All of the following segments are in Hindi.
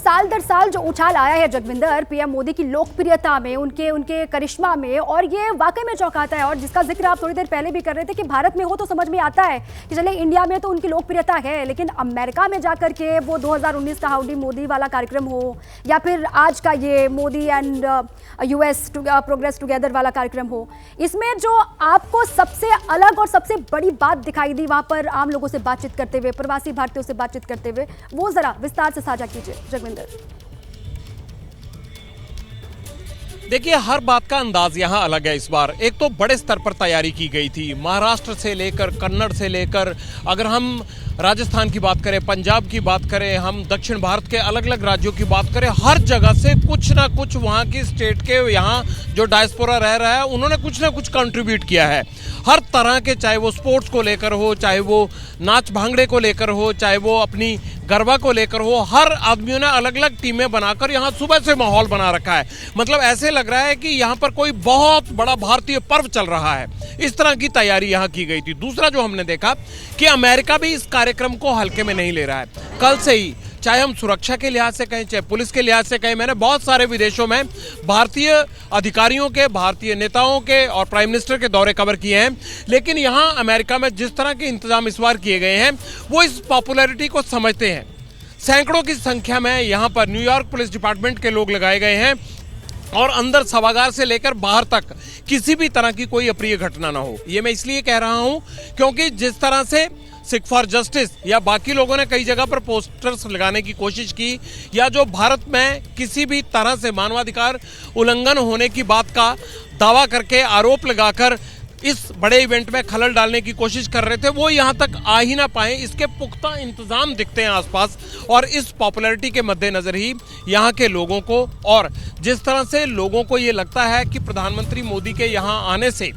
साल दर साल जो उछाल आया है जगविंदर पीएम मोदी की लोकप्रियता में, उनके करिश्मा में, और ये वाकई में चौंकाता है। और जिसका जिक्र आप थोड़ी देर पहले भी कर रहे थे कि भारत में हो तो समझ में आता है कि चले इंडिया में तो उनकी लोकप्रियता है, लेकिन अमेरिका में जाकर के वो 2019 का हाउडी मोदी वाला कार्यक्रम हो या फिर आज का ये Modi and US progress together वाला कार्यक्रम हो, इसमें जो आपको सबसे अलग और सबसे बड़ी बात दिखाई दी वहां पर आम लोगों से बातचीत करते हुए, प्रवासी भारतीयों से बातचीत करते हुए, वो जरा विस्तार से साझा कीजिए जगविंदर। देखिए, हर बात का अंदाज यहाँ अलग है। इस बार एक तो बड़े स्तर पर तैयारी की गई थी, महाराष्ट्र से लेकर कन्नड़ से लेकर, अगर हम राजस्थान की बात करें, पंजाब की बात करें, हम दक्षिण भारत के अलग अलग राज्यों की बात करें, हर जगह से कुछ ना कुछ वहाँ की स्टेट के यहाँ जो डायस्पोरा रह रहा है उन्होंने कुछ ना कुछ कंट्रीब्यूट किया है। हर तरह के, चाहे वो स्पोर्ट्स को लेकर हो, चाहे वो नाच भांगड़े को लेकर हो, चाहे वो अपनी गरबा को लेकर हो, हर आदमियों ने अलग अलग टीमें बनाकर यहाँ सुबह से माहौल बना रखा है। मतलब ऐसे लग रहा है कि यहाँ पर कोई बहुत बड़ा भारतीय पर्व चल रहा है। इस तरह की तैयारी यहाँ की गई थी। दूसरा जो हमने देखा कि अमेरिका भी इस कार्यक्रम को हल्के में नहीं ले रहा है। कल से ही, चाहे हम सुरक्षा के लिहाज से कहें, चाहे पुलिस के लिहाज से कहें, मैंने बहुत सारे विदेशों में भारतीय अधिकारियों के, भारतीय नेताओं के और प्राइम मिनिस्टर के दौरे कवर किए हैं, लेकिन यहाँ अमेरिका में जिस तरह के इंतजाम इस बार किए गए हैं वो इस पॉपुलैरिटी को समझते हैं। सैकड़ों की संख्या में यहाँ पर न्यूयॉर्क पुलिस डिपार्टमेंट के लोग लगाए गए हैं और अंदर सभागार से लेकर बाहर तक किसी भी तरह की कोई अप्रिय घटना ना हो। ये मैं इसलिए कह रहा हूँ क्योंकि जिस तरह से सिख फॉर जस्टिस या बाकी लोगों ने कई जगह पर पोस्टर्स लगाने की कोशिश की, या जो भारत में किसी भी तरह से मानवाधिकार उल्लंघन होने की बात का दावा करके, आरोप लगाकर इस बड़े इवेंट में खलल डालने की कोशिश कर रहे थे, वो यहाँ तक आ ही ना पाए। इसके पुख्ता इंतजाम दिखते हैं आसपास, और इस पॉपुलैरिटी के मद्देनजर ही यहाँ के लोगों को, और जिस तरह से लोगों को ये लगता है कि प्रधानमंत्री मोदी के यहाँ आने से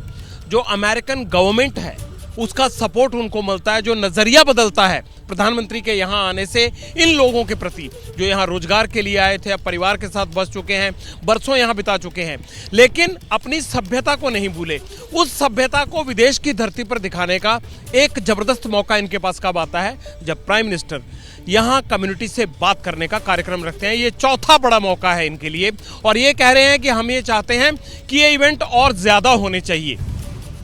जो अमेरिकन गवर्नमेंट है उसका सपोर्ट उनको मिलता है, जो नजरिया बदलता है प्रधानमंत्री के यहाँ आने से इन लोगों के प्रति, जो यहाँ रोजगार के लिए आए थे, अब परिवार के साथ बस चुके हैं, बरसों यहाँ बिता चुके हैं, लेकिन अपनी सभ्यता को नहीं भूले। उस सभ्यता को विदेश की धरती पर दिखाने का एक जबरदस्त मौका इनके पास कब आता है, जब प्राइम मिनिस्टर यहाँ कम्युनिटी से बात करने का कार्यक्रम रखते हैं। ये चौथा बड़ा मौका है इनके लिए, और ये कह रहे हैं कि हम ये चाहते हैं कि ये इवेंट और ज्यादा होने चाहिए।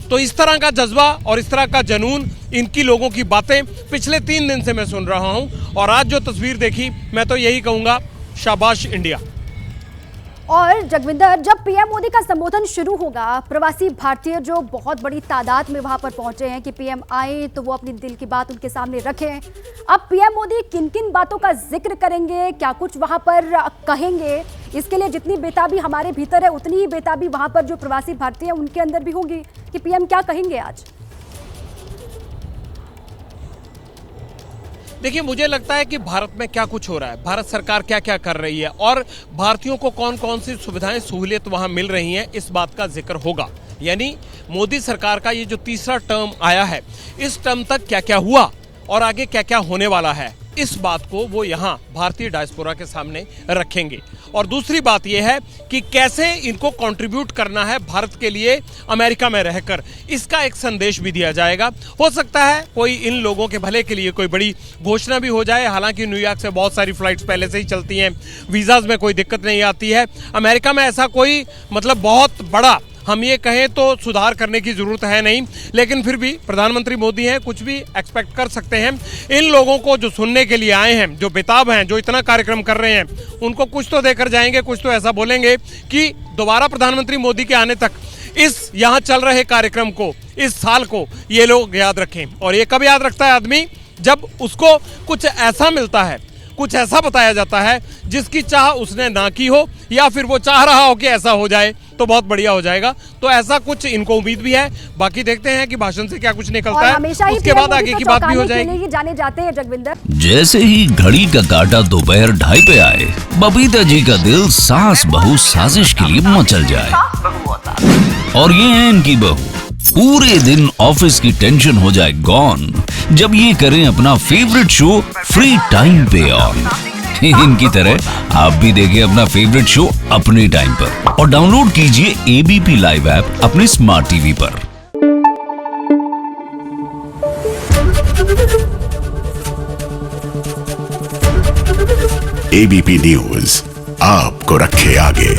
तो इस तरह का जज्बा और इस तरह का जनून, इनकी लोगों की बातें पिछले 3 दिन से मैं सुन रहा हूं, और आज जो तस्वीर देखी, मैं तो यही कहूंगा, शाबाश इंडिया। और जगविंदर, जब पीएम मोदी का संबोधन शुरू होगा, प्रवासी भारतीय जो बहुत बड़ी तादाद में वहां पर पहुंचे हैं कि पीएम आए तो वो अपनी दिल की बात उनके सामने रखें। अब पीएम मोदी किन किन बातों का जिक्र करेंगे, क्या कुछ वहां पर कहेंगे, इसके लिए जितनी बेताबी हमारे भीतर है उतनी ही बेताबी वहां पर जो प्रवासी भारतीय हैं उनके अंदर भी होगी कि पीएम क्या कहेंगे आज। देखिए, मुझे लगता है कि भारत में क्या कुछ हो रहा है, भारत सरकार क्या क्या कर रही है, और भारतीयों को कौन कौन सी सुविधाएं, सहूलियत वहां मिल रही हैं, इस बात का जिक्र होगा। यानी मोदी सरकार का ये जो तीसरा टर्म आया है, इस टर्म तक क्या क्या हुआ और आगे क्या क्या होने वाला है, इस बात को वो यहाँ भारतीय डायस्पोरा के सामने रखेंगे। और दूसरी बात यह है कि कैसे इनको कंट्रीब्यूट करना है भारत के लिए अमेरिका में रहकर, इसका एक संदेश भी दिया जाएगा। हो सकता है कोई इन लोगों के भले के लिए कोई बड़ी घोषणा भी हो जाए। हालांकि न्यूयॉर्क से बहुत सारी फ्लाइट्स पहले से ही चलती हैं, वीज़ाज में कोई दिक्कत नहीं आती है। अमेरिका में ऐसा कोई मतलब बहुत बड़ा हम ये कहें तो सुधार करने की जरूरत है नहीं, लेकिन फिर भी प्रधानमंत्री मोदी हैं, कुछ भी एक्सपेक्ट कर सकते हैं। इन लोगों को जो सुनने के लिए आए हैं, जो बेताब हैं, जो इतना कार्यक्रम कर रहे हैं, उनको कुछ तो देकर जाएंगे, कुछ तो ऐसा बोलेंगे कि दोबारा प्रधानमंत्री मोदी के आने तक इस यहाँ चल रहे कार्यक्रम को, इस साल को ये लोग याद रखें। और ये कब याद रखता है आदमी, जब उसको कुछ ऐसा मिलता है, कुछ ऐसा बताया जाता है जिसकी चाह उसने ना की हो, या फिर वो चाह रहा हो कि ऐसा हो जाए तो बहुत बढ़िया हो जाएगा। तो ऐसा कुछ इनको उम्मीद भी है। बाकी देखते हैं कि भाषण से क्या कुछ निकलता है, उसके बाद आगे की बात भी हो जाएगी। जाने जाते हैं जगविंदर। जैसे ही घड़ी का काटा दोपहर 2:30 पे आए, बबीता जी का दिल सास बहू साजिश के लिए मचल जाए। और ये है इनकी बहू, पूरे दिन ऑफिस की टेंशन हो जाए गॉन जब ये करें अपना फेवरेट शो फ्री टाइम पे ऑन। इनकी तरह आप भी देखिए अपना फेवरेट शो अपने टाइम पर, और डाउनलोड कीजिए एबीपी लाइव ऐप अपने स्मार्ट टीवी पर। एबीपी न्यूज आपको रखे आगे।